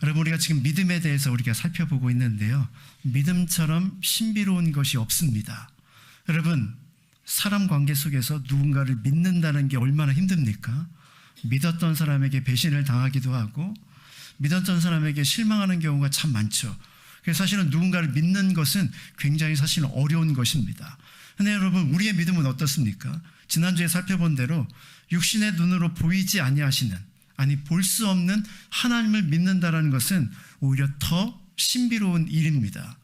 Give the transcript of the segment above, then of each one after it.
여러분, 우리가 지금 믿음에 대해서 우리가 살펴보고 있는데요, 믿음처럼 신비로운 것이 없습니다. 여러분, 사람 관계 속에서 누군가를 믿는다는 게 얼마나 힘듭니까? 믿었던 사람에게 배신을 당하기도 하고 믿었던 사람에게 실망하는 경우가 참 많죠. 그래서 사실은 누군가를 믿는 것은 굉장히 사실은 어려운 것입니다. 그런데 여러분, 우리의 믿음은 어떻습니까? 지난주에 살펴본 대로 육신의 눈으로 보이지 아니하시는, 아니 볼 수 없는 하나님을 믿는다는 것은 오히려 더 신비로운 일입니다.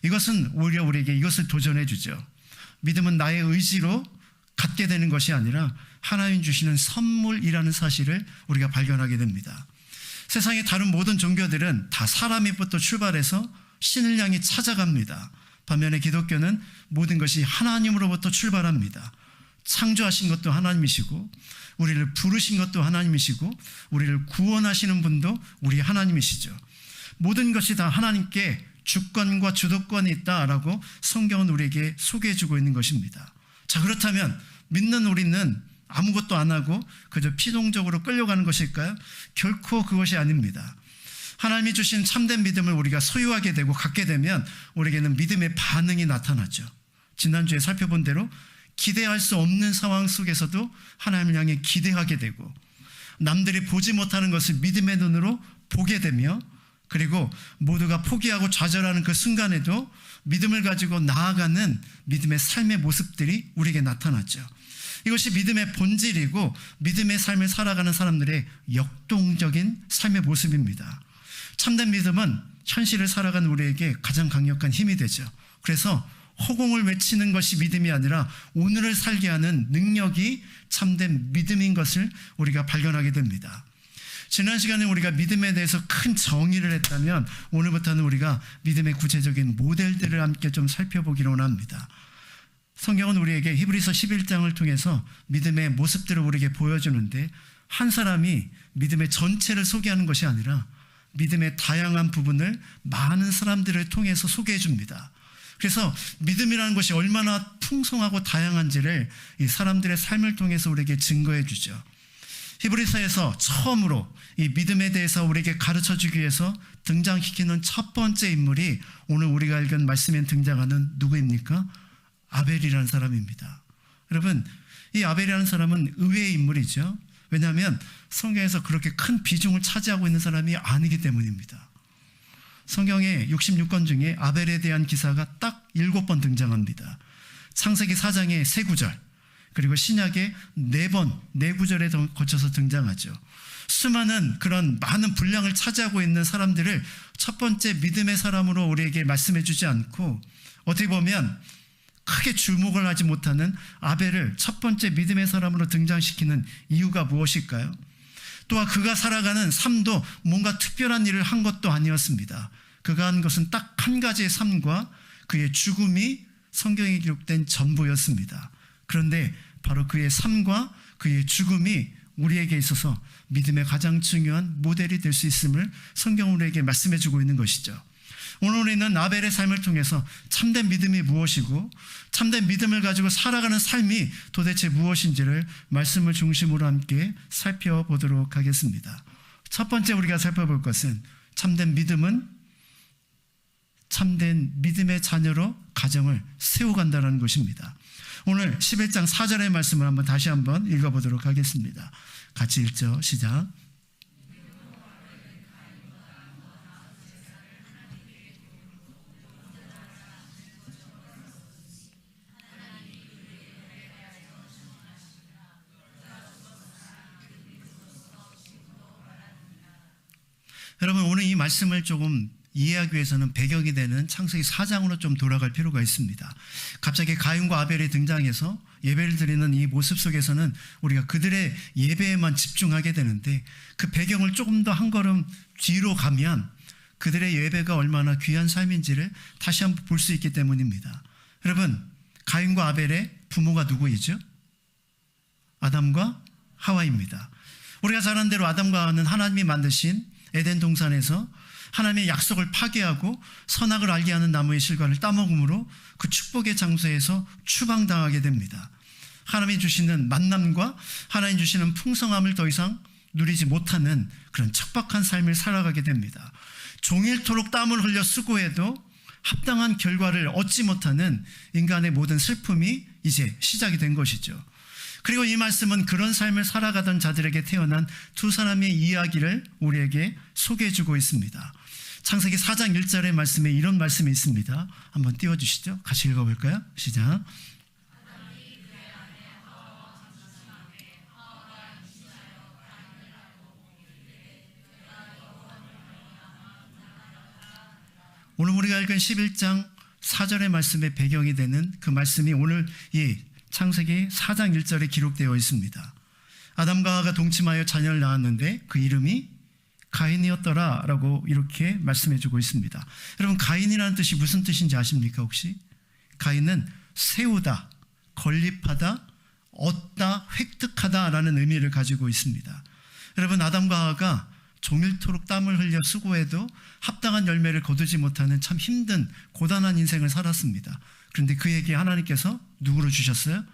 이것은 오히려 우리에게 이것을 도전해 주죠. 믿음은 나의 의지로 갖게 되는 것이 아니라 하나님 주시는 선물이라는 사실을 우리가 발견하게 됩니다. 세상의 다른 모든 종교들은 다 사람으로부터 출발해서 신을 향해 찾아갑니다. 반면에 기독교는 모든 것이 하나님으로부터 출발합니다. 창조하신 것도 하나님이시고 우리를 부르신 것도 하나님이시고 우리를 구원하시는 분도 우리 하나님이시죠. 모든 것이 다 하나님께 주권과 주도권이 있다라고 성경은 우리에게 소개해주고 있는 것입니다. 자, 그렇다면 믿는 우리는 아무것도 안 하고 그저 피동적으로 끌려가는 것일까요? 결코 그것이 아닙니다. 하나님이 주신 참된 믿음을 우리가 소유하게 되고 갖게 되면 우리에게는 믿음의 반응이 나타나죠. 지난주에 살펴본 대로 기대할 수 없는 상황 속에서도 하나님을 향해 기대하게 되고 남들이 보지 못하는 것을 믿음의 눈으로 보게 되며 그리고 모두가 포기하고 좌절하는 그 순간에도 믿음을 가지고 나아가는 믿음의 삶의 모습들이 우리에게 나타나죠. 이것이 믿음의 본질이고 믿음의 삶을 살아가는 사람들의 역동적인 삶의 모습입니다. 참된 믿음은 현실을 살아가는 우리에게 가장 강력한 힘이 되죠. 그래서 허공을 외치는 것이 믿음이 아니라 오늘을 살게 하는 능력이 참된 믿음인 것을 우리가 발견하게 됩니다. 지난 시간에 우리가 믿음에 대해서 큰 정의를 했다면 오늘부터는 우리가 믿음의 구체적인 모델들을 함께 좀 살펴보기로 합니다. 성경은 우리에게 히브리서 11장을 통해서 믿음의 모습들을 우리에게 보여주는데 한 사람이 믿음의 전체를 소개하는 것이 아니라 믿음의 다양한 부분을 많은 사람들을 통해서 소개해 줍니다. 그래서 믿음이라는 것이 얼마나 풍성하고 다양한지를 이 사람들의 삶을 통해서 우리에게 증거해 주죠. 히브리서에서 처음으로 이 믿음에 대해서 우리에게 가르쳐 주기 위해서 등장시키는 첫 번째 인물이 오늘 우리가 읽은 말씀에 등장하는 누구입니까? 아벨이라는 사람입니다. 여러분, 이 아벨이라는 사람은 의외의 인물이죠. 왜냐하면 성경에서 그렇게 큰 비중을 차지하고 있는 사람이 아니기 때문입니다. 성경의 66권 중에 아벨에 대한 기사가 딱 7번 등장합니다. 창세기 4장의 3구절, 그리고 신약의 4번, 4구절에 거쳐서 등장하죠. 수많은 그런 많은 분량을 차지하고 있는 사람들을 첫 번째 믿음의 사람으로 우리에게 말씀해 주지 않고 어떻게 보면 크게 주목을 하지 못하는 아벨을 첫 번째 믿음의 사람으로 등장시키는 이유가 무엇일까요? 또한 그가 살아가는 삶도 뭔가 특별한 일을 한 것도 아니었습니다. 그가 한 것은 딱 한 가지의 삶과 그의 죽음이 성경에 기록된 전부였습니다. 그런데 바로 그의 삶과 그의 죽음이 우리에게 있어서 믿음의 가장 중요한 모델이 될 수 있음을 성경은 우리에게 말씀해 주고 있는 것이죠. 오늘 우리는 아벨의 삶을 통해서 참된 믿음이 무엇이고 참된 믿음을 가지고 살아가는 삶이 도대체 무엇인지를 말씀을 중심으로 함께 살펴보도록 하겠습니다. 첫 번째 우리가 살펴볼 것은 참된 믿음은 참된 믿음의 자녀로 가정을 세워간다는 것입니다. 오늘 11장 4절의 말씀을 다시 한번 읽어보도록 하겠습니다. 같이 읽죠. 시작. 여러분, 오늘 이 말씀을 조금 이해하기 위해서는 배경이 되는 창세기 4장으로 좀 돌아갈 필요가 있습니다. 갑자기 가인과 아벨이 등장해서 예배를 드리는 이 모습 속에서는 우리가 그들의 예배에만 집중하게 되는데 그 배경을 조금 더 한 걸음 뒤로 가면 그들의 예배가 얼마나 귀한 삶인지를 다시 한번 볼 수 있기 때문입니다. 여러분, 가인과 아벨의 부모가 누구이죠? 아담과 하와입니다. 우리가 잘 아는 대로 아담과 하와는 하나님이 만드신 에덴 동산에서 하나님의 약속을 파괴하고 선악을 알게 하는 나무의 실과를 따먹음으로 그 축복의 장소에서 추방당하게 됩니다. 하나님이 주시는 만남과 하나님 주시는 풍성함을 더 이상 누리지 못하는 그런 척박한 삶을 살아가게 됩니다. 종일토록 땀을 흘려 수고해도 합당한 결과를 얻지 못하는 인간의 모든 슬픔이 이제 시작이 된 것이죠. 그리고 이 말씀은 그런 삶을 살아가던 자들에게 태어난 두 사람의 이야기를 우리에게 소개해주고 있습니다. 창세기 4장 1절의 말씀에 이런 말씀이 있습니다. 한번 띄워주시죠. 같이 읽어볼까요? 시작. 오늘 우리가 읽은 11장 4절의 말씀의 배경이 되는 그 말씀이 오늘 이 창세기 4장 1절에 기록되어 있습니다. 아담과 하와가 동침하여 자녀를 낳았는데 그 이름이 가인이었더라 라고 이렇게 말씀해 주고 있습니다. 여러분, 가인이라는 뜻이 무슨 뜻인지 아십니까 혹시? 가인은 세우다, 건립하다, 얻다, 획득하다 라는 의미를 가지고 있습니다. 여러분, 아담과 하와가 종일토록 땀을 흘려 수고해도 합당한 열매를 거두지 못하는 참 힘든 고단한 인생을 살았습니다. 그런데 그에게 하나님께서 누구를 주셨어요?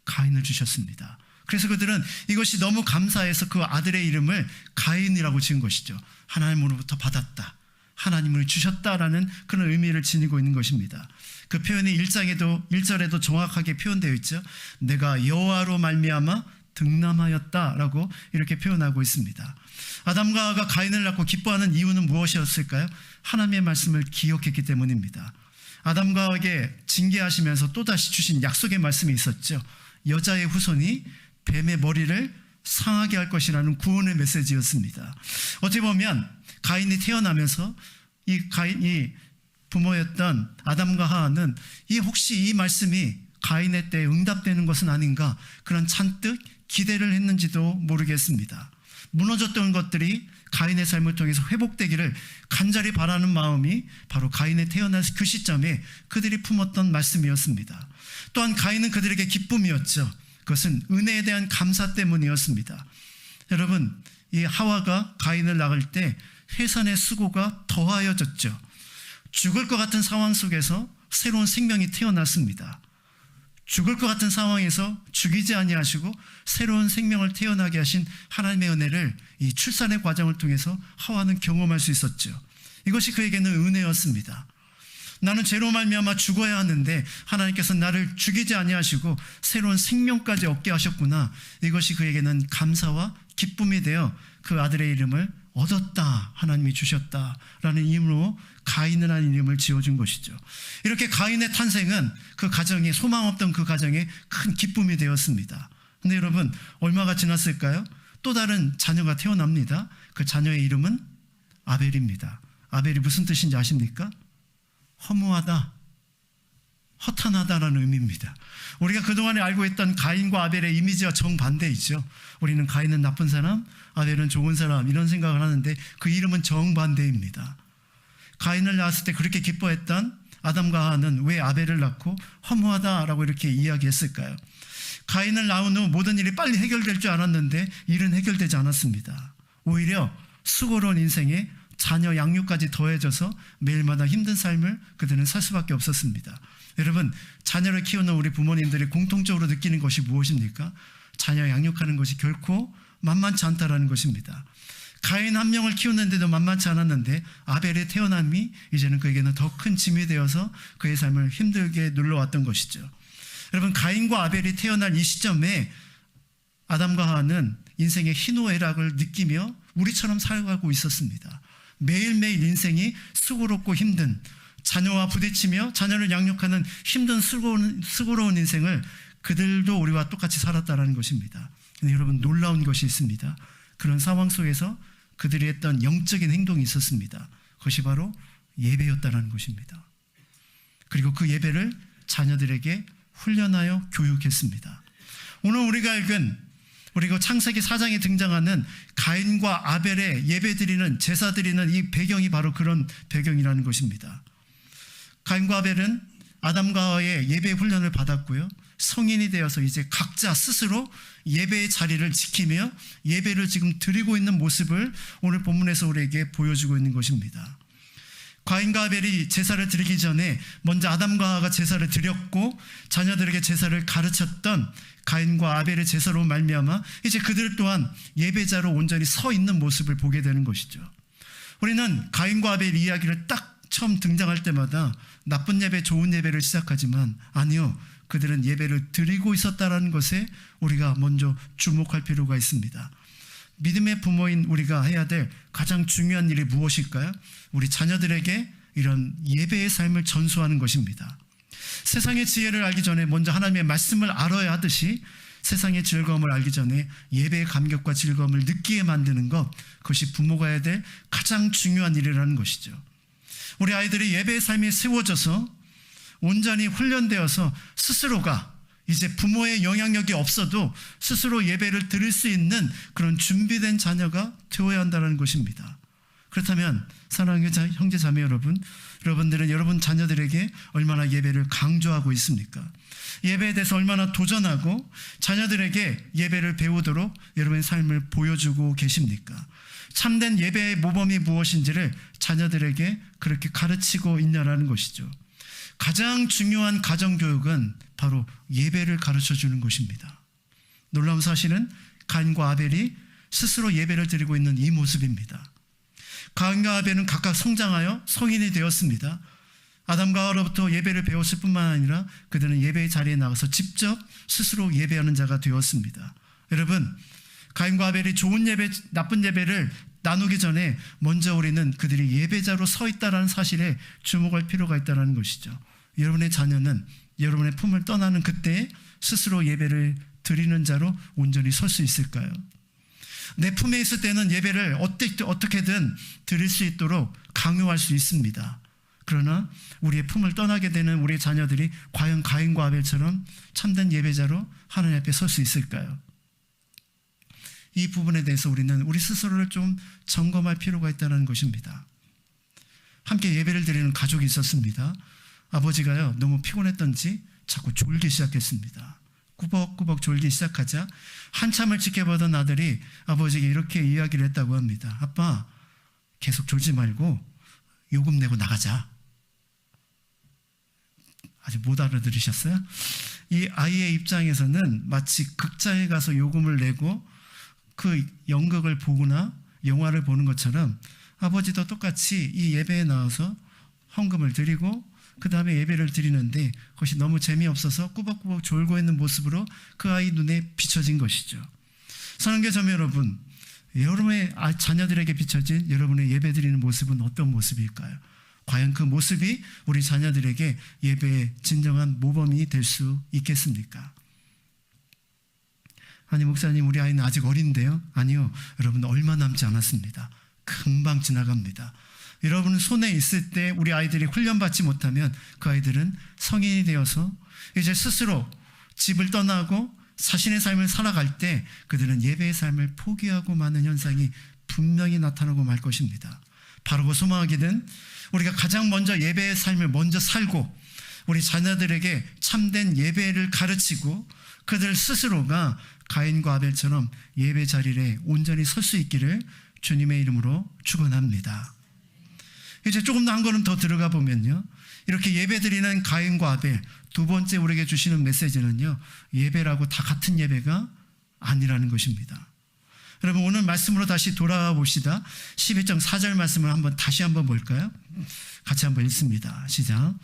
가인을 주셨습니다. 그래서 그들은 이것이 너무 감사해서 그 아들의 이름을 가인이라고 지은 것이죠. 하나님으로부터 받았다, 하나님을 주셨다라는 그런 의미를 지니고 있는 것입니다. 그 표현이 1절에도 정확하게 표현되어 있죠. 내가 여호와로 말미암아 득남하였다라고 이렇게 표현하고 있습니다. 아담과 하와가 가인을 낳고 기뻐하는 이유는 무엇이었을까요? 하나님의 말씀을 기억했기 때문입니다. 아담과 하와에게 징계하시면서 또다시 주신 약속의 말씀이 있었죠. 여자의 후손이 뱀의 머리를 상하게 할 것이라는 구원의 메시지였습니다. 어찌 보면 가인이 태어나면서 이 부모였던 아담과 하와는 혹시 이 말씀이 가인의 때에 응답되는 것은 아닌가, 그런 잔뜩 기대를 했는지도 모르겠습니다. 무너졌던 것들이 가인의 삶을 통해서 회복되기를 간절히 바라는 마음이 바로 가인의 태어난 그 시점에 그들이 품었던 말씀이었습니다. 또한 가인은 그들에게 기쁨이었죠. 그것은 은혜에 대한 감사 때문이었습니다. 여러분, 이 하와가 가인을 낳을 때 해산의 수고가 더하여졌죠. 죽을 것 같은 상황 속에서 새로운 생명이 태어났습니다. 죽을 것 같은 상황에서 죽이지 아니하시고 새로운 생명을 태어나게 하신 하나님의 은혜를 이 출산의 과정을 통해서 하와는 경험할 수 있었죠. 이것이 그에게는 은혜였습니다. 나는 죄로 말미암아 죽어야 하는데 하나님께서 나를 죽이지 아니하시고 새로운 생명까지 얻게 하셨구나. 이것이 그에게는 감사와 기쁨이 되어 그 아들의 이름을 얻었다, 하나님이 주셨다라는 이름으로 가인이라는 이름을 지어준 것이죠. 이렇게 가인의 탄생은 그 가정에, 소망 없던 그 가정에 큰 기쁨이 되었습니다. 근데 여러분, 얼마가 지났을까요? 또 다른 자녀가 태어납니다. 그 자녀의 이름은 아벨입니다. 아벨이 무슨 뜻인지 아십니까? 허무하다, 허탄하다라는 의미입니다. 우리가 그동안에 알고 있던 가인과 아벨의 이미지와 정반대이죠. 우리는 가인은 나쁜 사람, 아벨은 좋은 사람, 이런 생각을 하는데 그 이름은 정반대입니다. 가인을 낳았을 때 그렇게 기뻐했던 아담과 하와는 왜 아벨을 낳고 허무하다라고 이렇게 이야기했을까요? 가인을 낳은 후 모든 일이 빨리 해결될 줄 알았는데 일은 해결되지 않았습니다. 오히려 수고로운 인생에 자녀 양육까지 더해져서 매일마다 힘든 삶을 그들은 살 수밖에 없었습니다. 여러분, 자녀를 키우는 우리 부모님들이 공통적으로 느끼는 것이 무엇입니까? 자녀 양육하는 것이 결코 만만치 않다라는 것입니다. 가인 한 명을 키우는데도 만만치 않았는데 아벨의 태어남이 이제는 그에게는 더 큰 짐이 되어서 그의 삶을 힘들게 눌러왔던 것이죠. 여러분, 가인과 아벨이 태어날 이 시점에 아담과 하와는 인생의 희노애락을 느끼며 우리처럼 살아가고 있었습니다. 매일매일 인생이 수고롭고 힘든, 자녀와 부딪히며 자녀를 양육하는 힘든 수고로운 인생을 그들도 우리와 똑같이 살았다는 것입니다. 근데 여러분, 놀라운 것이 있습니다. 그런 상황 속에서 그들이 했던 영적인 행동이 있었습니다. 그것이 바로 예배였다는 것입니다. 그리고 그 예배를 자녀들에게 훈련하여 교육했습니다. 오늘 우리가 읽은, 그리고 창세기 4장에 등장하는 가인과 아벨의 예배드리는, 제사드리는 이 배경이 바로 그런 배경이라는 것입니다. 가인과 아벨은 아담과 하와의 예배 훈련을 받았고요, 성인이 되어서 이제 각자 스스로 예배의 자리를 지키며 예배를 지금 드리고 있는 모습을 오늘 본문에서 우리에게 보여주고 있는 것입니다. 가인과 아벨이 제사를 드리기 전에 먼저 아담과 하와가 제사를 드렸고 자녀들에게 제사를 가르쳤던 가인과 아벨의 제사로 말미암아 이제 그들 또한 예배자로 온전히 서 있는 모습을 보게 되는 것이죠. 우리는 가인과 아벨 이야기를 딱 처음 등장할 때마다 나쁜 예배, 좋은 예배를 시작하지만 아니요, 그들은 예배를 드리고 있었다는 것에 우리가 먼저 주목할 필요가 있습니다. 믿음의 부모인 우리가 해야 될 가장 중요한 일이 무엇일까요? 우리 자녀들에게 이런 예배의 삶을 전수하는 것입니다. 세상의 지혜를 알기 전에 먼저 하나님의 말씀을 알아야 하듯이 세상의 즐거움을 알기 전에 예배의 감격과 즐거움을 느끼게 만드는 것, 그것이 부모가 해야 될 가장 중요한 일이라는 것이죠. 우리 아이들이 예배의 삶이 세워져서 온전히 훈련되어서 스스로가 이제 부모의 영향력이 없어도 스스로 예배를 드릴 수 있는 그런 준비된 자녀가 되어야 한다는 것입니다. 그렇다면 사랑하는 형제 자매 여러분들은 여러분 자녀들에게 얼마나 예배를 강조하고 있습니까? 예배에 대해서 얼마나 도전하고 자녀들에게 예배를 배우도록 여러분의 삶을 보여주고 계십니까? 참된 예배의 모범이 무엇인지를 자녀들에게 그렇게 가르치고 있냐라는 것이죠. 가장 중요한 가정교육은 바로 예배를 가르쳐주는 것입니다. 놀라운 사실은 가인과 아벨이 스스로 예배를 드리고 있는 이 모습입니다. 가인과 아벨은 각각 성장하여 성인이 되었습니다. 아담과 하와로부터 예배를 배웠을 뿐만 아니라 그들은 예배의 자리에 나가서 직접 스스로 예배하는 자가 되었습니다. 여러분, 가인과 아벨이 좋은 예배, 나쁜 예배를 나누기 전에 먼저 우리는 그들이 예배자로 서 있다는 사실에 주목할 필요가 있다는 것이죠. 여러분의 자녀는 여러분의 품을 떠나는 그때 스스로 예배를 드리는 자로 온전히 설 수 있을까요? 내 품에 있을 때는 예배를 어떻게든 드릴 수 있도록 강요할 수 있습니다. 그러나 우리의 품을 떠나게 되는 우리 자녀들이 과연 가인과 아벨처럼 참된 예배자로 하나님 앞에 설 수 있을까요? 이 부분에 대해서 우리는 우리 스스로를 좀 점검할 필요가 있다는 것입니다. 함께 예배를 드리는 가족이 있었습니다. 아버지가요, 너무 피곤했던지 자꾸 졸기 시작했습니다. 꾸벅꾸벅 졸기 시작하자 한참을 지켜보던 아들이 아버지에게 이렇게 이야기를 했다고 합니다. 아빠, 계속 졸지 말고 요금 내고 나가자. 아직 못 알아들으셨어요? 이 아이의 입장에서는 마치 극장에 가서 요금을 내고 그 연극을 보거나 영화를 보는 것처럼 아버지도 똑같이 이 예배에 나와서 헌금을 드리고 그 다음에 예배를 드리는데 그것이 너무 재미없어서 꾸벅꾸벅 졸고 있는 모습으로 그 아이 눈에 비춰진 것이죠. 사랑하는 자매 여러분, 여러분의 자녀들에게 비춰진 여러분의 예배 드리는 모습은 어떤 모습일까요? 과연 그 모습이 우리 자녀들에게 예배의 진정한 모범이 될 수 있겠습니까? 아니, 목사님, 우리 아이는 아직 어린데요? 아니요, 여러분, 얼마 남지 않았습니다. 금방 지나갑니다. 여러분 손에 있을 때 우리 아이들이 훈련받지 못하면 그 아이들은 성인이 되어서 이제 스스로 집을 떠나고 자신의 삶을 살아갈 때 그들은 예배의 삶을 포기하고 마는 현상이 분명히 나타나고 말 것입니다. 바르고 소망하기는 우리가 가장 먼저 예배의 삶을 먼저 살고 우리 자녀들에게 참된 예배를 가르치고 그들 스스로가 가인과 아벨처럼 예배 자리에 온전히 설 수 있기를 주님의 이름으로 축원합니다. 이제 조금 더 한 걸음 더 들어가 보면요, 이렇게 예배드리는 가인과 아벨, 두 번째 우리에게 주시는 메시지는요, 예배라고 다 같은 예배가 아니라는 것입니다. 여러분, 오늘 말씀으로 다시 돌아와 봅시다. 12장 4절 말씀을 다시 한번 볼까요? 같이 한번 읽습니다. 시작.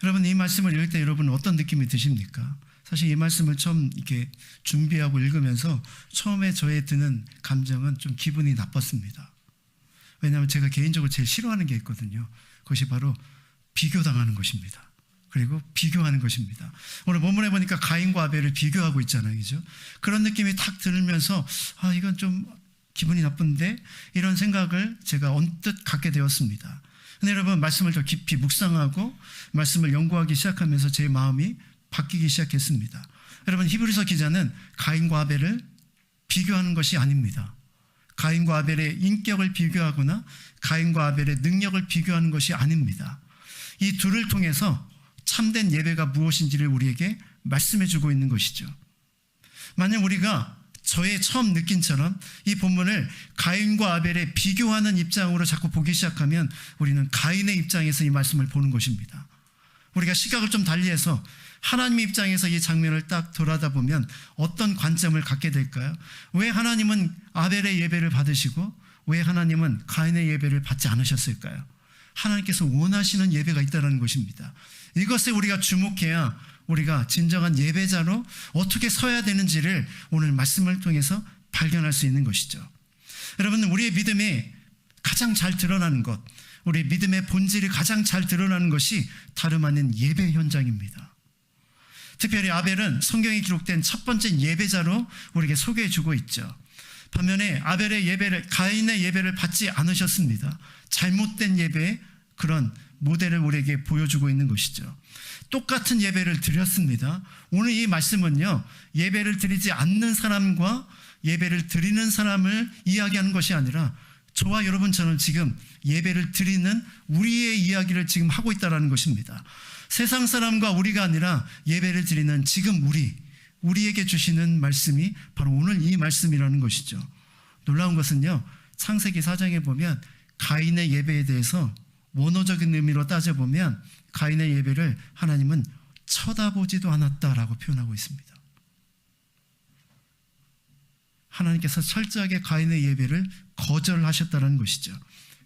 여러분, 이 말씀을 읽을 때 여러분 어떤 느낌이 드십니까? 사실 이 말씀을 처음 이렇게 준비하고 읽으면서 처음에 저에 드는 감정은 좀 기분이 나빴습니다. 왜냐하면 제가 개인적으로 제일 싫어하는 게 있거든요. 그것이 바로 비교당하는 것입니다. 그리고 비교하는 것입니다. 오늘 본문에 보니까 가인과 아벨을 비교하고 있잖아요, 그죠? 그런 느낌이 탁 들면서 이건 좀 기분이 나쁜데, 이런 생각을 제가 언뜻 갖게 되었습니다. 근데 여러분, 말씀을 더 깊이 묵상하고 말씀을 연구하기 시작하면서 제 마음이 바뀌기 시작했습니다. 여러분, 히브리서 기자는 가인과 아벨을 비교하는 것이 아닙니다. 가인과 아벨의 인격을 비교하거나 가인과 아벨의 능력을 비교하는 것이 아닙니다. 이 둘을 통해서 참된 예배가 무엇인지를 우리에게 말씀해 주고 있는 것이죠. 만약 우리가 저의 처음 느낀처럼 이 본문을 가인과 아벨의 비교하는 입장으로 자꾸 보기 시작하면 우리는 가인의 입장에서 이 말씀을 보는 것입니다. 우리가 시각을 좀 달리해서 하나님의 입장에서 이 장면을 딱 돌아다보면 어떤 관점을 갖게 될까요? 왜 하나님은 아벨의 예배를 받으시고 왜 하나님은 가인의 예배를 받지 않으셨을까요? 하나님께서 원하시는 예배가 있다는 것입니다. 이것에 우리가 주목해야 우리가 진정한 예배자로 어떻게 서야 되는지를 오늘 말씀을 통해서 발견할 수 있는 것이죠. 여러분, 우리의 믿음이 가장 잘 드러나는 것, 우리의 믿음의 본질이 가장 잘 드러나는 것이 다름 아닌 예배 현장입니다. 특별히 아벨은 성경에 기록된 첫 번째 예배자로 우리에게 소개해 주고 있죠. 반면에 가인의 예배를 받지 않으셨습니다. 잘못된 예배의 그런 모델을 우리에게 보여주고 있는 것이죠. 똑같은 예배를 드렸습니다. 오늘 이 말씀은요, 예배를 드리지 않는 사람과 예배를 드리는 사람을 이야기하는 것이 아니라 저와 여러분처럼 지금 예배를 드리는 우리의 이야기를 지금 하고 있다는 것입니다. 세상 사람과 우리가 아니라 예배를 드리는 지금 우리에게 주시는 말씀이 바로 오늘 이 말씀이라는 것이죠. 놀라운 것은요, 창세기 4장에 보면 가인의 예배에 대해서 원어적인 의미로 따져보면 가인의 예배를 하나님은 쳐다보지도 않았다라고 표현하고 있습니다. 하나님께서 철저하게 가인의 예배를 거절하셨다는 것이죠.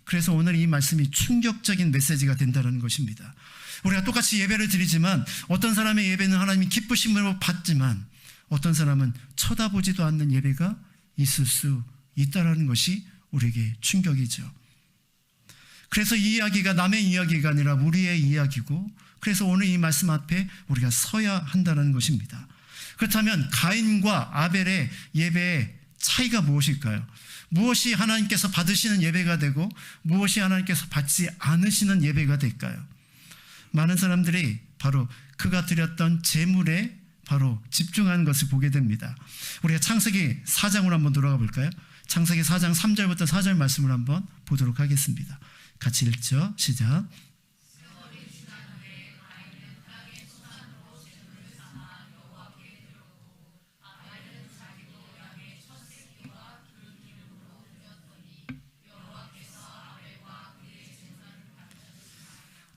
그래서 오늘 이 말씀이 충격적인 메시지가 된다는 것입니다. 우리가 똑같이 예배를 드리지만 어떤 사람의 예배는 하나님이 기쁘심으로 받지만 어떤 사람은 쳐다보지도 않는 예배가 있을 수 있다는 것이 우리에게 충격이죠. 그래서 이 이야기가 남의 이야기가 아니라 우리의 이야기고, 그래서 오늘 이 말씀 앞에 우리가 서야 한다는 것입니다. 그렇다면 가인과 아벨의 예배의 차이가 무엇일까요? 무엇이 하나님께서 받으시는 예배가 되고 무엇이 하나님께서 받지 않으시는 예배가 될까요? 많은 사람들이 바로 그가 드렸던 제물에 바로 집중하는 것을 보게 됩니다. 우리가 창세기 4장으로 한번 돌아가 볼까요? 창세기 4장 3절부터 4절 말씀을 한번 보도록 하겠습니다. 같이 읽죠. 시작.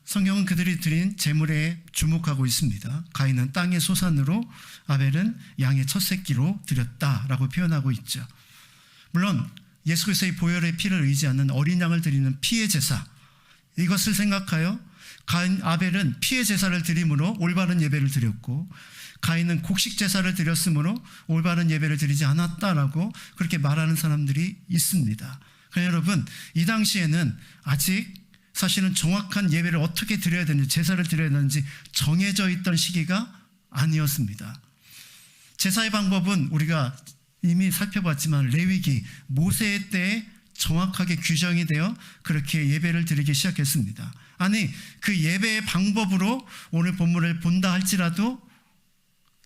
성경은 그들이 드린 제물에 주목하고 있습니다. 가인은 땅의 소산으로, 아벨은 양의 첫 새끼로 드렸다라고 표현하고 있죠. 물론 예수 그리스도의 보혈의 피를 의지하는 어린 양을 드리는 피의 제사, 이것을 생각하여 아벨은 피의 제사를 드림으로 올바른 예배를 드렸고 가인은 곡식 제사를 드렸으므로 올바른 예배를 드리지 않았다라고 그렇게 말하는 사람들이 있습니다. 그러나 여러분, 이 당시에는 아직 사실은 정확한 예배를 어떻게 드려야 되는지, 제사를 드려야 되는지 정해져 있던 시기가 아니었습니다. 제사의 방법은 우리가 이미 살펴봤지만 레위기, 모세의 때에 정확하게 규정이 되어 그렇게 예배를 드리기 시작했습니다. 아니, 그 예배의 방법으로 오늘 본문을 본다 할지라도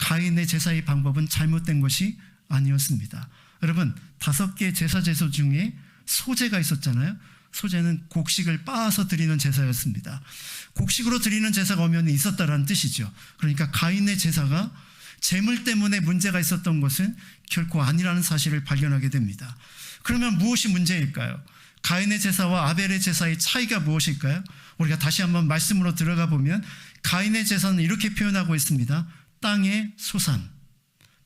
가인의 제사의 방법은 잘못된 것이 아니었습니다. 여러분, 5개의 제사 제소 중에 소제가 있었잖아요. 소제는 곡식을 빻아서 드리는 제사였습니다. 곡식으로 드리는 제사가 엄연히 있었다는 뜻이죠. 그러니까 가인의 제사가 재물 때문에 문제가 있었던 것은 결코 아니라는 사실을 발견하게 됩니다. 그러면 무엇이 문제일까요? 가인의 제사와 아벨의 제사의 차이가 무엇일까요? 우리가 다시 한번 말씀으로 들어가 보면 가인의 제사는 이렇게 표현하고 있습니다. 땅의 소산.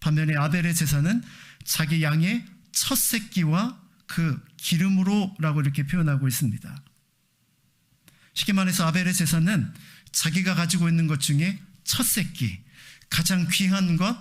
반면에 아벨의 제사는 자기 양의 첫 새끼와 그 기름으로라고 이렇게 표현하고 있습니다. 쉽게 말해서 아벨의 제사는 자기가 가지고 있는 것 중에 첫 새끼, 가장 귀한 것,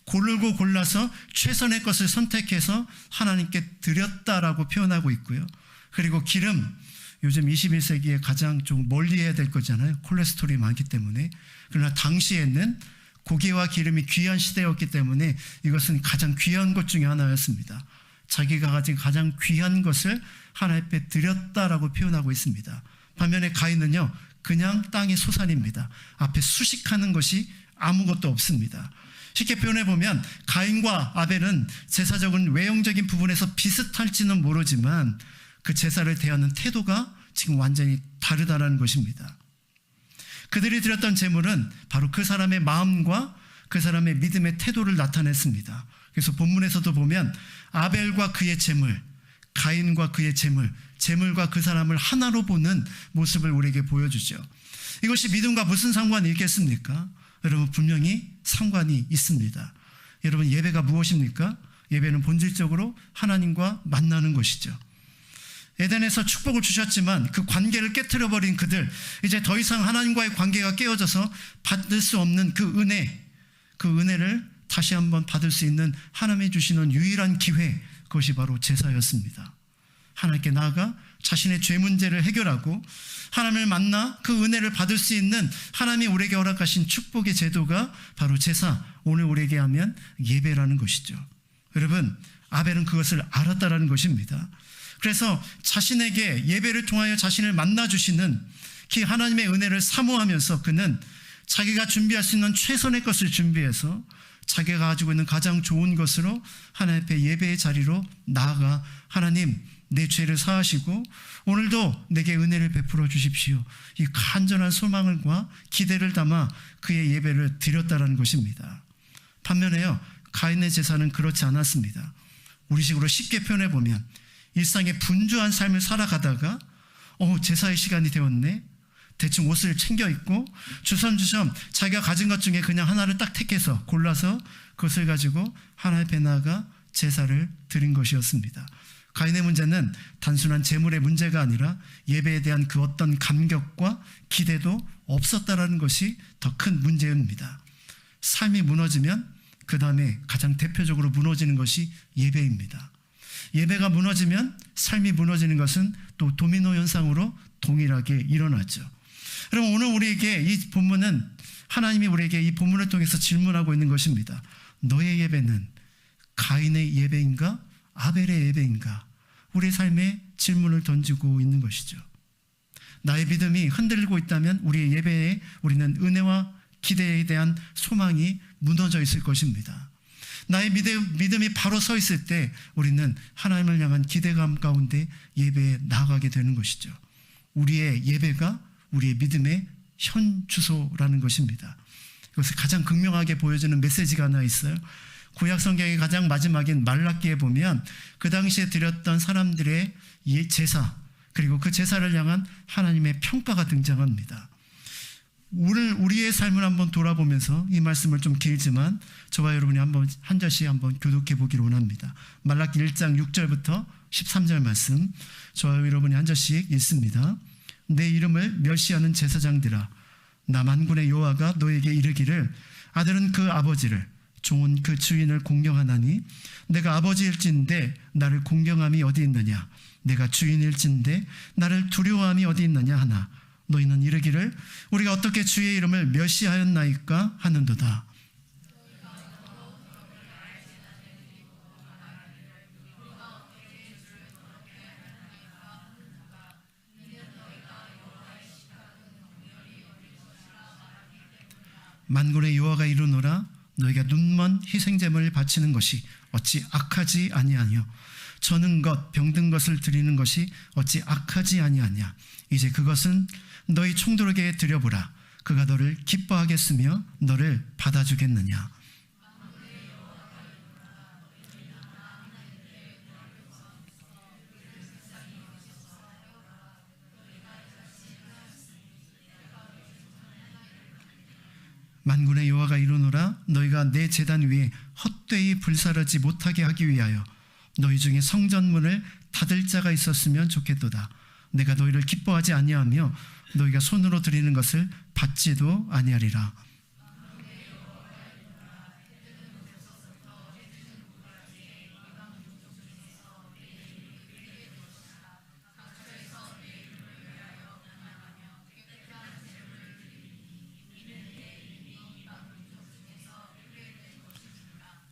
고르고 골라서 최선의 것을 선택해서 하나님께 드렸다라고 표현하고 있고요. 그리고 기름, 요즘 21세기에 가장 좀 멀리해야 될 거잖아요. 콜레스테롤이 많기 때문에. 그러나 당시에는 고기와 기름이 귀한 시대였기 때문에 이것은 가장 귀한 것 중에 하나였습니다. 자기가 가진 가장 귀한 것을 하나님께 드렸다라고 표현하고 있습니다. 반면에 가인은요, 그냥 땅의 소산입니다. 앞에 수식하는 것이 아무것도 없습니다. 쉽게 표현해 보면 가인과 아벨은 제사적인 외형적인 부분에서 비슷할지는 모르지만 그 제사를 대하는 태도가 지금 완전히 다르다는 것입니다. 그들이 드렸던 제물은 바로 그 사람의 마음과 그 사람의 믿음의 태도를 나타냈습니다. 그래서 본문에서도 보면 아벨과 그의 제물, 가인과 그의 제물, 제물과 그 사람을 하나로 보는 모습을 우리에게 보여주죠. 이것이 믿음과 무슨 상관이 있겠습니까? 여러분, 분명히 상관이 있습니다. 여러분, 예배가 무엇입니까? 예배는 본질적으로 하나님과 만나는 것이죠. 에덴에서 축복을 주셨지만 그 관계를 깨트려버린 그들, 이제 더 이상 하나님과의 관계가 깨어져서 받을 수 없는 그 은혜를 다시 한번 받을 수 있는 하나님이 주시는 유일한 기회, 그것이 바로 제사였습니다. 하나님께 나아가 자신의 죄 문제를 해결하고 하나님을 만나 그 은혜를 받을 수 있는 하나님이 우리에게 허락하신 축복의 제도가 바로 제사, 오늘 우리에게 하면 예배라는 것이죠. 여러분, 아벨은 그것을 알았다라는 것입니다. 그래서 자신에게 예배를 통하여 자신을 만나주시는 그 하나님의 은혜를 사모하면서 그는 자기가 준비할 수 있는 최선의 것을 준비해서 자기가 가지고 있는 가장 좋은 것으로 하나님 앞에 예배의 자리로 나아가 하나님, 내 죄를 사하시고 오늘도 내게 은혜를 베풀어 주십시오, 이 간절한 소망과 기대를 담아 그의 예배를 드렸다라는 것입니다. 반면에요, 가인의 제사는 그렇지 않았습니다. 우리식으로 쉽게 표현해 보면 일상의 분주한 삶을 살아가다가 제사의 시간이 되었네, 대충 옷을 챙겨 입고 주섬주섬 자기가 가진 것 중에 그냥 하나를 딱 택해서 골라서 그것을 가지고 하나님 앞에 나아가 제사를 드린 것이었습니다. 가인의 문제는 단순한 재물의 문제가 아니라 예배에 대한 그 어떤 감격과 기대도 없었다라는 것이 더 큰 문제입니다. 삶이 무너지면 그 다음에 가장 대표적으로 무너지는 것이 예배입니다. 예배가 무너지면 삶이 무너지는 것은 또 도미노 현상으로 동일하게 일어나죠. 여러분, 오늘 우리에게 이 본문은 하나님이 우리에게 이 본문을 통해서 질문하고 있는 것입니다. 너의 예배는 가인의 예배인가 아벨의 예배인가? 우리 삶에 질문을 던지고 있는 것이죠. 나의 믿음이 흔들리고 있다면 우리의 예배에 우리는 은혜와 기대에 대한 소망이 무너져 있을 것입니다. 나의 믿음이 바로 서 있을 때 우리는 하나님을 향한 기대감 가운데 예배에 나아가게 되는 것이죠. 우리의 예배가 우리의 믿음의 현 주소라는 것입니다. 이것을 가장 극명하게 보여주는 메시지가 하나 있어요. 구약 성경의 가장 마지막인 말라기에 보면 그 당시에 드렸던 사람들의 제사, 그리고 그 제사를 향한 하나님의 평가가 등장합니다. 우리의 삶을 한번 돌아보면서 이 말씀을 좀 길지만 저와 여러분이 한 절씩 한번 교독해 보기를 원합니다. 말라기 1장 6절부터 13절 말씀, 저와 여러분이 한 절씩 읽습니다. 내 이름을 멸시하는 제사장들아, 나 만군의 여호와가 너에게 이르기를 아들은 그 아버지를, 종은 그 주인을 공경하나니 내가 아버지일진데 나를 공경함이 어디 있느냐, 내가 주인일진데 나를 두려워함이 어디 있느냐 하나 너희는 이르기를 우리가 어떻게 주의 이름을 멸시하였나이까 하는도다. 만군의 여호와가 이르노라, 너희가 눈먼 희생제물을 바치는 것이 어찌 악하지 아니하뇨, 저는 것 병든 것을 드리는 것이 어찌 악하지 아니하냐. 이제 그것은 너희 총독에게 드려보라. 그가 너를 기뻐하겠으며 너를 받아주겠느냐. 만군의 여호와가 이르노라, 너희가 내 제단 위에 헛되이 불사르지 못하게 하기 위하여 너희 중에 성전문을 닫을 자가 있었으면 좋겠도다. 내가 너희를 기뻐하지 아니하며 너희가 손으로 드리는 것을 받지도 아니하리라.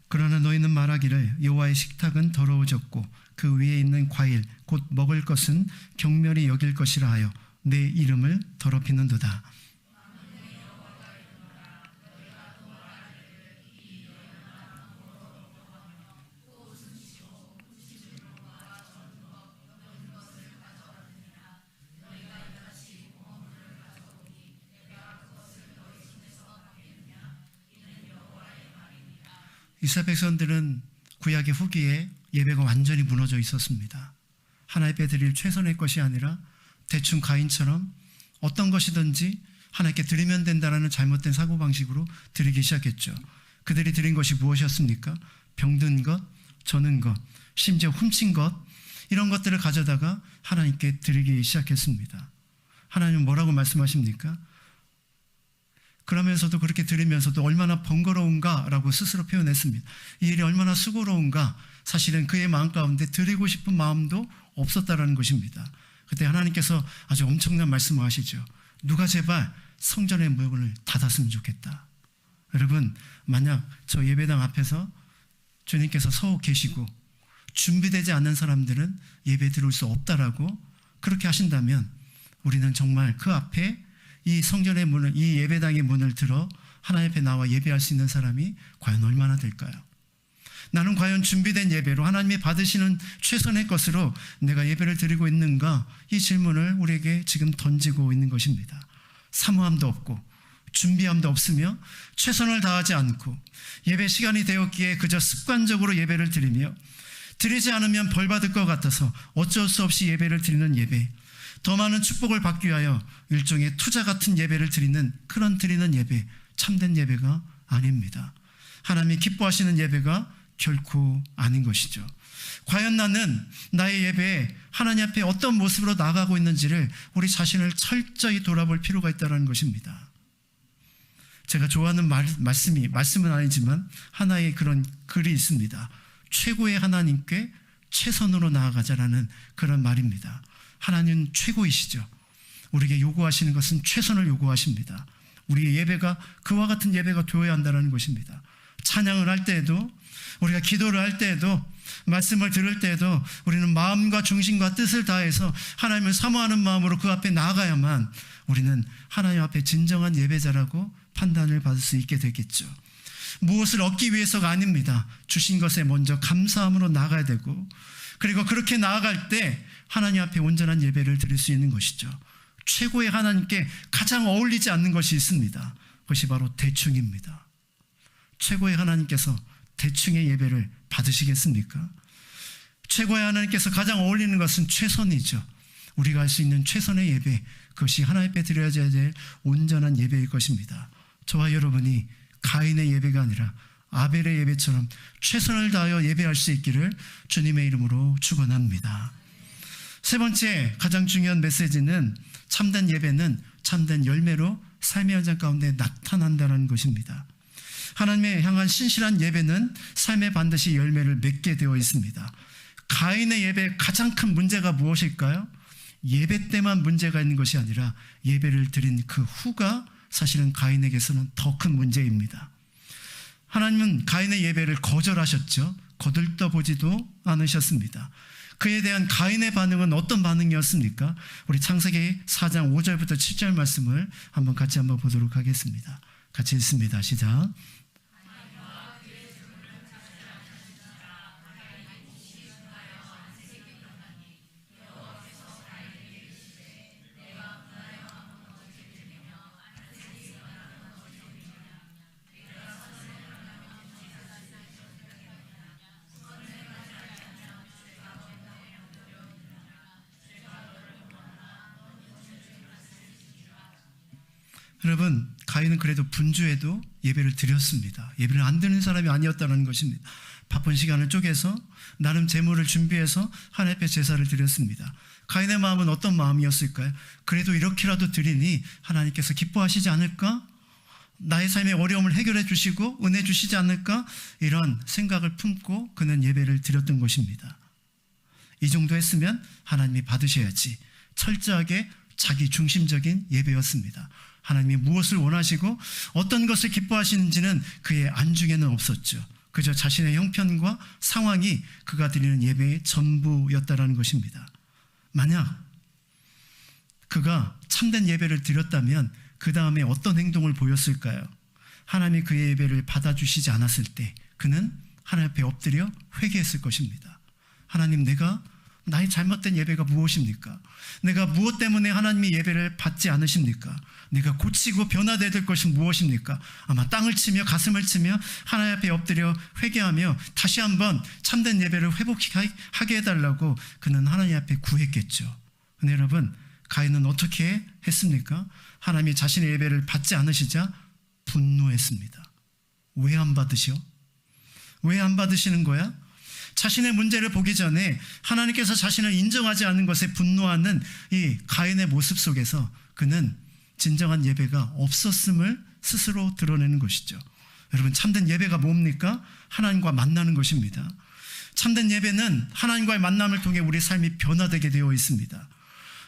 그러나 너희는 말하기를 여호와의 식탁은 더러워졌고 그 위에 있는 과일 곧 먹을 것은 경멸히 여길 것이라 하여 내 이름을 더럽히는도다. 이스라엘 백성들은 구약의 후기에 예배가 완전히 무너져 있었습니다. 하나님께 드릴 최선의 것이 아니라 대충 가인처럼 어떤 것이든지 하나님께 드리면 된다는 잘못된 사고방식으로 드리기 시작했죠. 그들이 드린 것이 무엇이었습니까? 병든 것, 저는 것, 심지어 훔친 것, 이런 것들을 가져다가 하나님께 드리기 시작했습니다. 하나님은 뭐라고 말씀하십니까? 그러면서도 그렇게 드리면서도 얼마나 번거로운가라고 스스로 표현했습니다. 이 일이 얼마나 수고로운가. 사실은 그의 마음 가운데 드리고 싶은 마음도 없었다라는 것입니다. 그때 하나님께서 아주 엄청난 말씀을 하시죠. 누가 제발 성전의 문을 닫았으면 좋겠다. 여러분, 만약 저 예배당 앞에서 주님께서 서 계시고 준비되지 않는 사람들은 예배 들어올 수 없다라고 그렇게 하신다면 우리는 정말 그 앞에 이 성전의 문을, 이 예배당의 문을 들어 하나님 앞에 나와 예배할 수 있는 사람이 과연 얼마나 될까요? 나는 과연 준비된 예배로 하나님이 받으시는 최선의 것으로 내가 예배를 드리고 있는가? 이 질문을 우리에게 지금 던지고 있는 것입니다. 사모함도 없고 준비함도 없으며 최선을 다하지 않고 예배 시간이 되었기에 그저 습관적으로 예배를 드리며 드리지 않으면 벌 받을 것 같아서 어쩔 수 없이 예배를 드리는 예배, 더 많은 축복을 받기 위하여 일종의 투자 같은 예배를 드리는 그런 드리는 예배, 참된 예배가 아닙니다. 하나님이 기뻐하시는 예배가 결코 아닌 것이죠. 과연 나는 나의 예배에 하나님 앞에 어떤 모습으로 나가고 있는지를 우리 자신을 철저히 돌아볼 필요가 있다는 것입니다. 제가 좋아하는 말씀은 아니지만 하나의 그런 글이 있습니다. 최고의 하나님께 최선으로 나아가자라는 그런 말입니다. 하나님은 최고이시죠. 우리에게 요구하시는 것은 최선을 요구하십니다. 우리의 예배가 그와 같은 예배가 되어야 한다는 것입니다. 찬양을 할 때에도, 우리가 기도를 할 때에도, 말씀을 들을 때에도 우리는 마음과 중심과 뜻을 다해서 하나님을 사모하는 마음으로 그 앞에 나아가야만 우리는 하나님 앞에 진정한 예배자라고 판단을 받을 수 있게 되겠죠. 무엇을 얻기 위해서가 아닙니다. 주신 것에 먼저 감사함으로 나아가야 되고, 그리고 그렇게 나아갈 때 하나님 앞에 온전한 예배를 드릴 수 있는 것이죠. 최고의 하나님께 가장 어울리지 않는 것이 있습니다. 그것이 바로 대충입니다. 최고의 하나님께서 대충의 예배를 받으시겠습니까? 최고의 하나님께서 가장 어울리는 것은 최선이죠. 우리가 할 수 있는 최선의 예배, 그것이 하나님 앞에 드려야 될 온전한 예배일 것입니다. 저와 여러분이 가인의 예배가 아니라 아벨의 예배처럼 최선을 다하여 예배할 수 있기를 주님의 이름으로 축원합니다. 세 번째 가장 중요한 메시지는 참된 예배는 참된 열매로 삶의 현장 가운데 나타난다는 것입니다. 하나님의 향한 신실한 예배는 삶에 반드시 열매를 맺게 되어 있습니다. 가인의 예배의 가장 큰 문제가 무엇일까요? 예배 때만 문제가 있는 것이 아니라 예배를 드린 그 후가 사실은 가인에게서는 더 큰 문제입니다. 하나님은 가인의 예배를 거절하셨죠. 거들떠보지도 않으셨습니다. 그에 대한 가인의 반응은 어떤 반응이었습니까? 우리 창세기 4장 5절부터 7절 말씀을 같이 한번 보도록 하겠습니다. 같이 읽습니다. 시작. 여러분, 가인은 그래도 분주해도 예배를 드렸습니다. 예배를 안 드는 사람이 아니었다는 것입니다. 바쁜 시간을 쪼개서 나름 제물을 준비해서 하나님 앞에 제사를 드렸습니다. 가인의 마음은 어떤 마음이었을까요? 그래도 이렇게라도 드리니 하나님께서 기뻐하시지 않을까? 나의 삶의 어려움을 해결해 주시고 은혜 주시지 않을까? 이런 생각을 품고 그는 예배를 드렸던 것입니다. 이 정도 했으면 하나님이 받으셔야지. 철저하게 자기 중심적인 예배였습니다. 하나님이 무엇을 원하시고 어떤 것을 기뻐하시는지는 그의 안중에는 없었죠. 그저 자신의 형편과 상황이 그가 드리는 예배의 전부였다는 것입니다. 만약 그가 참된 예배를 드렸다면 그 다음에 어떤 행동을 보였을까요? 하나님이 그의 예배를 받아주시지 않았을 때 그는 하나님 앞에 엎드려 회개했을 것입니다. 하나님, 내가 나의 잘못된 예배가 무엇입니까? 내가 무엇 때문에 하나님의 예배를 받지 않으십니까? 내가 고치고 변화되어야 될 것이 무엇입니까? 아마 땅을 치며 가슴을 치며 하나님 앞에 엎드려 회개하며 다시 한번 참된 예배를 회복하게 해달라고 그는 하나님 앞에 구했겠죠. 근데 여러분, 가인은 어떻게 했습니까? 하나님이 자신의 예배를 받지 않으시자 분노했습니다. 왜 안 받으시오? 왜 안 받으시는 거야? 자신의 문제를 보기 전에 하나님께서 자신을 인정하지 않는 것에 분노하는 이 가인의 모습 속에서 그는 진정한 예배가 없었음을 스스로 드러내는 것이죠. 여러분, 참된 예배가 뭡니까? 하나님과 만나는 것입니다. 참된 예배는 하나님과의 만남을 통해 우리 삶이 변화되게 되어 있습니다.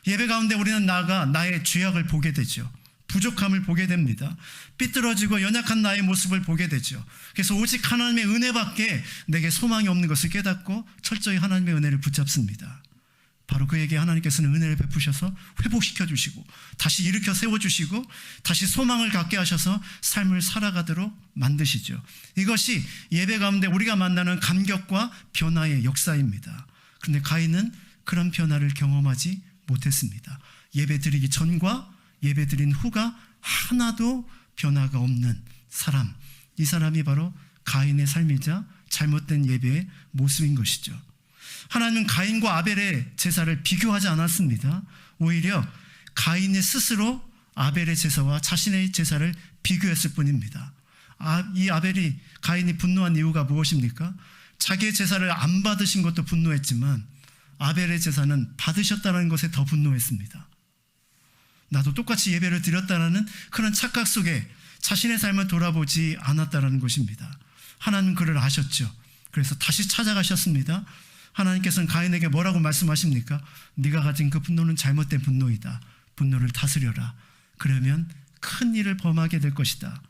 예배 가운데 우리는 나아가 나의 죄악을 보게 되죠. 부족함을 보게 됩니다. 삐뚤어지고 연약한 나의 모습을 보게 되죠. 그래서 오직 하나님의 은혜밖에 내게 소망이 없는 것을 깨닫고 철저히 하나님의 은혜를 붙잡습니다. 바로 그에게 하나님께서는 은혜를 베푸셔서 회복시켜 주시고 다시 일으켜 세워주시고 다시 소망을 갖게 하셔서 삶을 살아가도록 만드시죠. 이것이 예배 가운데 우리가 만나는 감격과 변화의 역사입니다. 그런데 가인은 그런 변화를 경험하지 못했습니다. 예배 드리기 전과 예배 드린 후가 하나도 변화가 없는 사람, 이 사람이 바로 가인의 삶이자 잘못된 예배의 모습인 것이죠. 하나님은 가인과 아벨의 제사를 비교하지 않았습니다. 오히려 가인의 스스로 아벨의 제사와 자신의 제사를 비교했을 뿐입니다. 이 가인이 분노한 이유가 무엇입니까? 자기의 제사를 안 받으신 것도 분노했지만 아벨의 제사는 받으셨다는 것에 더 분노했습니다. 나도 똑같이 예배를 드렸다는 그런 착각 속에 자신의 삶을 돌아보지 않았다는 것입니다. 하나님은 그를 아셨죠. 그래서 다시 찾아가셨습니다. 하나님께서는 가인에게 뭐라고 말씀하십니까? 네가 가진 그 분노는 잘못된 분노이다. 분노를 다스려라. 그러면 큰 일을 범하게 될 것이다.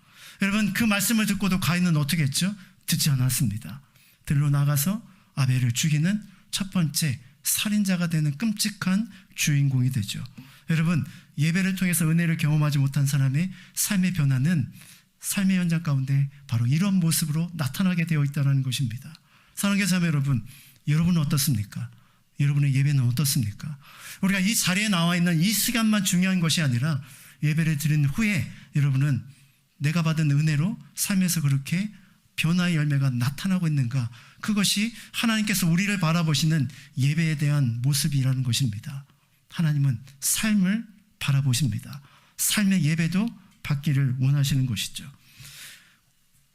여러분, 그 말씀을 듣고도 가인은 어떻게 했죠? 듣지 않았습니다. 들로 나가서 아벨을 죽이는 첫 번째 살인자가 되는 끔찍한 주인공이 되죠. 여러분, 예배를 통해서 은혜를 경험하지 못한 사람의 삶의 변화는 삶의 현장 가운데 바로 이런 모습으로 나타나게 되어 있다는 것입니다. 사랑하는 자매 여러분, 여러분은 어떻습니까? 여러분의 예배는 어떻습니까? 우리가 이 자리에 나와 있는 이 시간만 중요한 것이 아니라 예배를 드린 후에 여러분은 내가 받은 은혜로 삶에서 그렇게 변화의 열매가 나타나고 있는가? 그것이 하나님께서 우리를 바라보시는 예배에 대한 모습이라는 것입니다. 하나님은 삶을 바라보십니다. 삶의 예배도 받기를 원하시는 것이죠.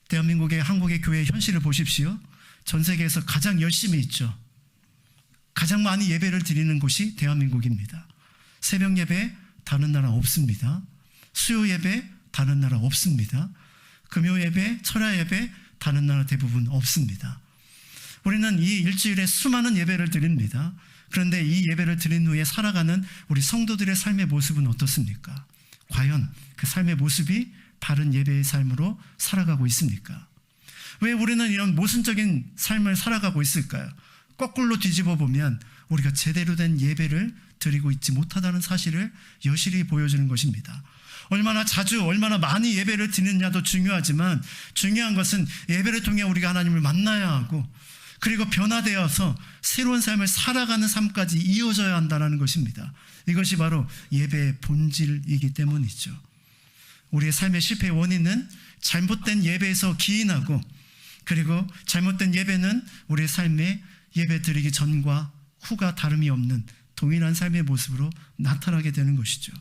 대한민국의 한국의 교회의 현실을 보십시오. 전 세계에서 가장 열심히 있죠. 가장 많이 예배를 드리는 곳이 대한민국입니다. 새벽 예배 다른 나라 없습니다. 수요 예배 다른 나라 없습니다. 금요 예배, 철야 예배 다른 나라 대부분 없습니다. 우리는 이 일주일에 수많은 예배를 드립니다. 그런데 이 예배를 드린 후에 살아가는 우리 성도들의 삶의 모습은 어떻습니까? 과연 그 삶의 모습이 바른 예배의 삶으로 살아가고 있습니까? 왜 우리는 이런 모순적인 삶을 살아가고 있을까요? 거꾸로 뒤집어 보면 우리가 제대로 된 예배를 드리고 있지 못하다는 사실을 여실히 보여주는 것입니다. 얼마나 자주, 얼마나 많이 예배를 드리느냐도 중요하지만 중요한 것은 예배를 통해 우리가 하나님을 만나야 하고 그리고 변화되어서 새로운 삶을 살아가는 삶까지 이어져야 한다는 것입니다. 이것이 바로 예배의 본질이기 때문이죠. 우리의 삶의 실패의 원인은 잘못된 예배에서 기인하고 그리고 잘못된 예배는 우리의 삶에 예배 드리기 전과 후가 다름이 없는 동일한 삶의 모습으로 나타나게 되는 것이죠.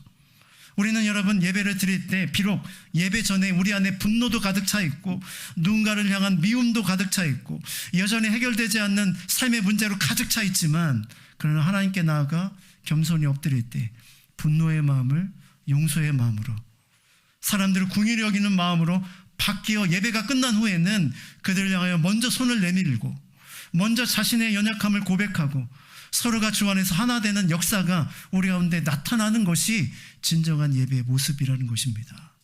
우리는 여러분 예배를 드릴 때 비록 예배 전에 우리 안에 분노도 가득 차 있고 누군가를 향한 미움도 가득 차 있고 여전히 해결되지 않는 삶의 문제로 가득 차 있지만 그러나 하나님께 나아가 겸손히 엎드릴 때 분노의 마음을 용서의 마음으로 사람들을 궁일히 여기는 마음으로 바뀌어 예배가 끝난 후에는 그들을 향하여 먼저 손을 내밀고 먼저 자신의 연약함을 고백하고 서로가 주 안에서 하나 되는 역사가 우리 가운데 나타나는 것이 진정한 예배의 모습이라는 것입니다.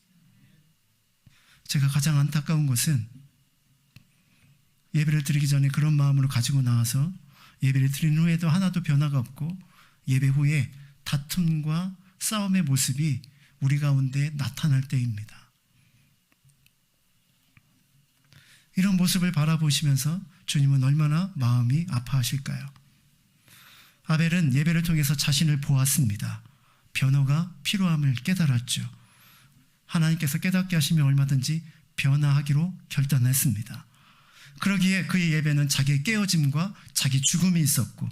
제가 가장 안타까운 것은 예배를 드리기 전에 그런 마음으로 가지고 나와서 예배를 드린 후에도 하나도 변화가 없고 예배 후에 다툼과 싸움의 모습이 우리 가운데 나타날 때입니다. 이런 모습을 바라보시면서 주님은 얼마나 마음이 아파하실까요? 아벨은 예배를 통해서 자신을 보았습니다. 변호가 필요함을 깨달았죠. 하나님께서 깨닫게 하시면 얼마든지 변화하기로 결단했습니다. 그러기에 그의 예배는 자기의 깨어짐과 자기 죽음이 있었고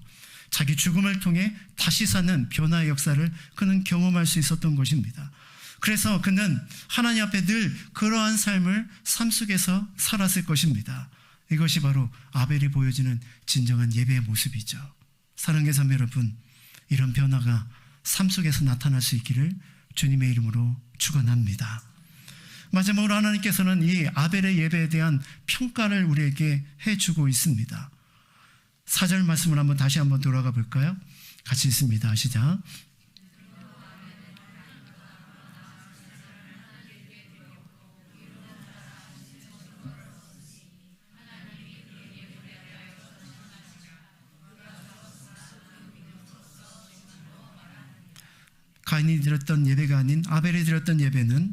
자기 죽음을 통해 다시 사는 변화의 역사를 그는 경험할 수 있었던 것입니다. 그래서 그는 하나님 앞에 늘 그러한 삶 속에서 살았을 것입니다. 이것이 바로 아벨이 보여지는 진정한 예배의 모습이죠. 사랑하는 자매 여러분, 이런 변화가 삶 속에서 나타날 수 있기를 주님의 이름으로 축원합니다. 마지막으로 하나님께서는 이 아벨의 예배에 대한 평가를 우리에게 해주고 있습니다. 4절 말씀을 다시 한번 돌아가 볼까요? 같이 읽습니다. 시작. 가인이 드렸던 예배가 아닌 아벨이 드렸던 예배는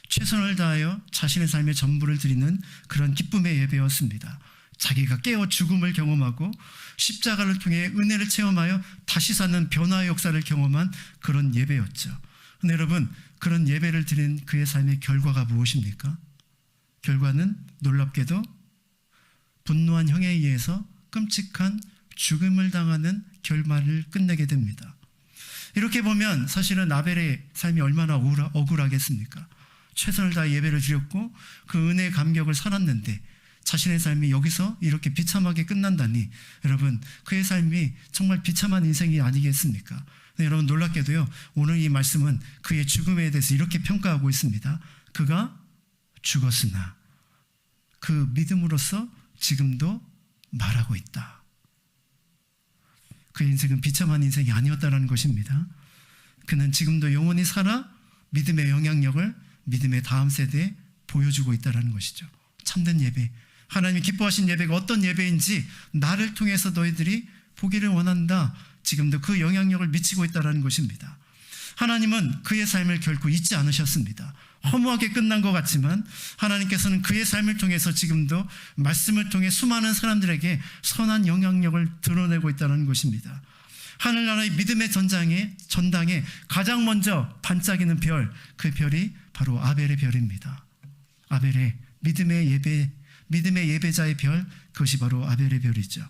최선을 다하여 자신의 삶의 전부를 드리는 그런 기쁨의 예배였습니다. 자기가 깨어 죽음을 경험하고 십자가를 통해 은혜를 체험하여 다시 사는 변화의 역사를 경험한 그런 예배였죠. 근데 여러분, 그런 예배를 드린 그의 삶의 결과가 무엇입니까? 결과는 놀랍게도 분노한 형에 의해서 끔찍한 죽음을 당하는 결말을 끝내게 됩니다. 이렇게 보면 사실은 아벨의 삶이 얼마나 억울하겠습니까? 최선을 다해 예배를 드렸고 그 은혜의 감격을 살았는데 자신의 삶이 여기서 이렇게 비참하게 끝난다니, 여러분, 그의 삶이 정말 비참한 인생이 아니겠습니까? 여러분, 놀랍게도요, 오늘 이 말씀은 그의 죽음에 대해서 이렇게 평가하고 있습니다. 그가 죽었으나 그 믿음으로써 지금도 말하고 있다. 그의 인생은 비참한 인생이 아니었다는 것입니다. 그는 지금도 영원히 살아 믿음의 영향력을 믿음의 다음 세대에 보여주고 있다는 것이죠. 참된 예배, 하나님이 기뻐하신 예배가 어떤 예배인지 나를 통해서 너희들이 보기를 원한다. 지금도 그 영향력을 미치고 있다는 것입니다. 하나님은 그의 삶을 결코 잊지 않으셨습니다. 허무하게 끝난 것 같지만 하나님께서는 그의 삶을 통해서 지금도 말씀을 통해 수많은 사람들에게 선한 영향력을 드러내고 있다는 것입니다. 하늘나라의 믿음의 전당에 가장 먼저 반짝이는 별, 그 별이 바로 아벨의 별입니다. 아벨의 믿음의 예배자의 별, 그것이 바로 아벨의 별이죠.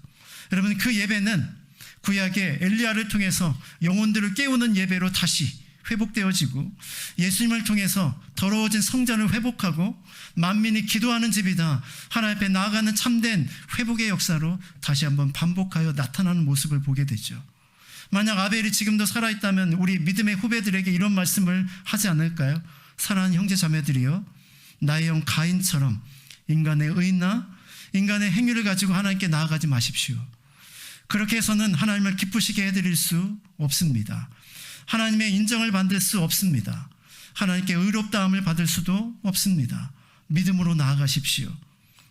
여러분, 그 예배는 구약의 엘리야를 통해서 영혼들을 깨우는 예배로 다시 회복되어지고 예수님을 통해서 더러워진 성전을 회복하고 만민이 기도하는 집이다, 하나님 앞에 나아가는 참된 회복의 역사로 다시 한번 반복하여 나타나는 모습을 보게 되죠. 만약 아벨이 지금도 살아있다면 우리 믿음의 후배들에게 이런 말씀을 하지 않을까요? 사랑하는 형제 자매들이여, 나의 형 가인처럼 인간의 의나 인간의 행위를 가지고 하나님께 나아가지 마십시오. 그렇게 해서는 하나님을 기쁘시게 해드릴 수 없습니다. 하나님의 인정을 받을 수 없습니다. 하나님께 의롭다함을 받을 수도 없습니다. 믿음으로 나아가십시오.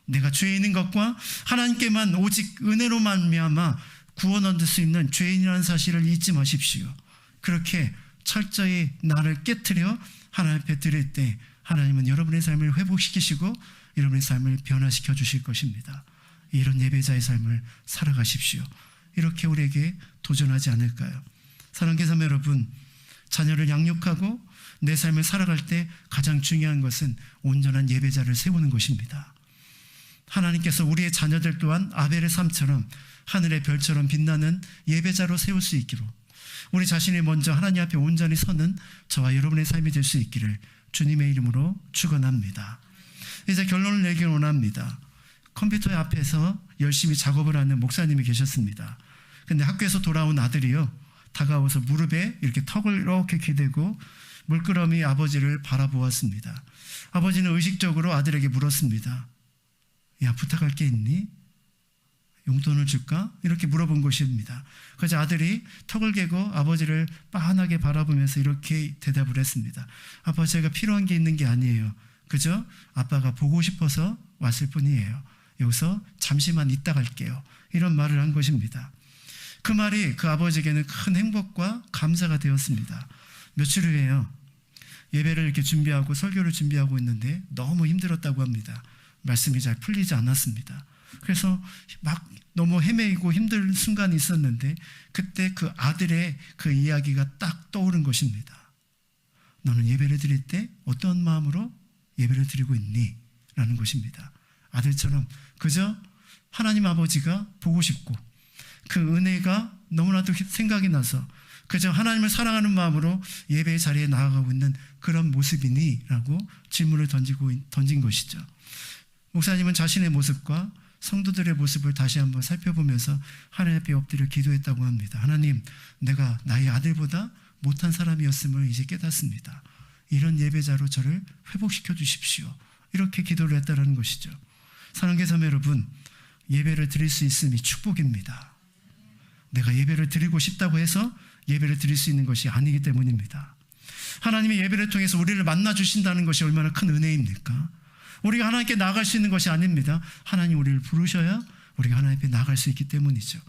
내가 죄인인 것과 하나님께만 오직 은혜로 말미암아 구원 얻을 수 있는 죄인이라는 사실을 잊지 마십시오. 그렇게 철저히 나를 깨트려 하나님 앞에 드릴 때 하나님은 여러분의 삶을 회복시키시고 여러분의 삶을 변화시켜 주실 것입니다. 이런 예배자의 삶을 살아가십시오. 이렇게 우리에게 도전하지 않을까요? 사랑하는 자매 여러분, 자녀를 양육하고 내 삶을 살아갈 때 가장 중요한 것은 온전한 예배자를 세우는 것입니다. 하나님께서 우리의 자녀들 또한 아벨의 삶처럼 하늘의 별처럼 빛나는 예배자로 세울 수 있기로, 우리 자신이 먼저 하나님 앞에 온전히 서는 저와 여러분의 삶이 될 수 있기를 주님의 이름으로 축원합니다. 이제 결론을 내기를 원합니다. 컴퓨터 앞에서 열심히 작업을 하는 목사님이 계셨습니다. 근데 학교에서 돌아온 아들이요, 다가와서 무릎에 이렇게 턱을 이렇게 기대고 물끄러미 아버지를 바라보았습니다. 아버지는 의식적으로 아들에게 물었습니다. 야, 부탁할 게 있니? 용돈을 줄까? 이렇게 물어본 것입니다. 그래서 아들이 턱을 개고 아버지를 빤하게 바라보면서 이렇게 대답을 했습니다. 아빠, 제가 필요한 게 있는 게 아니에요. 그저 아빠가 보고 싶어서 왔을 뿐이에요. 여기서 잠시만 있다 갈게요. 이런 말을 한 것입니다. 그 말이 그 아버지에게는 큰 행복과 감사가 되었습니다. 며칠 후에요, 예배를 이렇게 준비하고 설교를 준비하고 있는데 너무 힘들었다고 합니다. 말씀이 잘 풀리지 않았습니다. 그래서 막 너무 헤매이고 힘든 순간이 있었는데 그때 그 아들의 그 이야기가 딱 떠오른 것입니다. 너는 예배를 드릴 때 어떤 마음으로 예배를 드리고 있니? 라는 것입니다. 아들처럼 그저 하나님 아버지가 보고 싶고 그 은혜가 너무나도 생각이 나서 그저 하나님을 사랑하는 마음으로 예배의 자리에 나아가고 있는 그런 모습이니? 라고 질문을 던진 것이죠. 목사님은 자신의 모습과 성도들의 모습을 다시 한번 살펴보면서 하나님 앞에 엎드려 기도했다고 합니다. 하나님, 내가 나의 아들보다 못한 사람이었음을 이제 깨닫습니다. 이런 예배자로 저를 회복시켜 주십시오. 이렇게 기도를 했다는 것이죠. 사랑하는 자매 여러분, 예배를 드릴 수 있음이 축복입니다. 내가 예배를 드리고 싶다고 해서 예배를 드릴 수 있는 것이 아니기 때문입니다. 하나님의 예배를 통해서 우리를 만나 주신다는 것이 얼마나 큰 은혜입니까? 우리가 하나님께 나아갈 수 있는 것이 아닙니다. 하나님 우리를 부르셔야 우리가 하나님 앞에 나아갈 수 있기 때문이죠.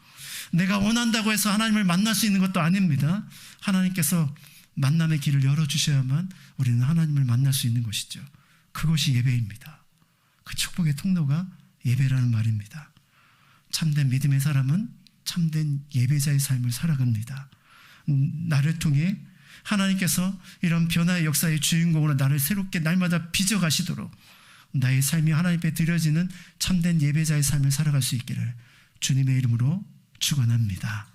내가 원한다고 해서 하나님을 만날 수 있는 것도 아닙니다. 하나님께서 만남의 길을 열어주셔야만 우리는 하나님을 만날 수 있는 것이죠. 그것이 예배입니다. 그 축복의 통로가 예배라는 말입니다. 참된 믿음의 사람은 참된 예배자의 삶을 살아갑니다. 나를 통해 하나님께서 이런 변화의 역사의 주인공으로 나를 새롭게 날마다 빚어가시도록 나의 삶이 하나님 앞에 드려지는 참된 예배자의 삶을 살아갈 수 있기를 주님의 이름으로 축원합니다.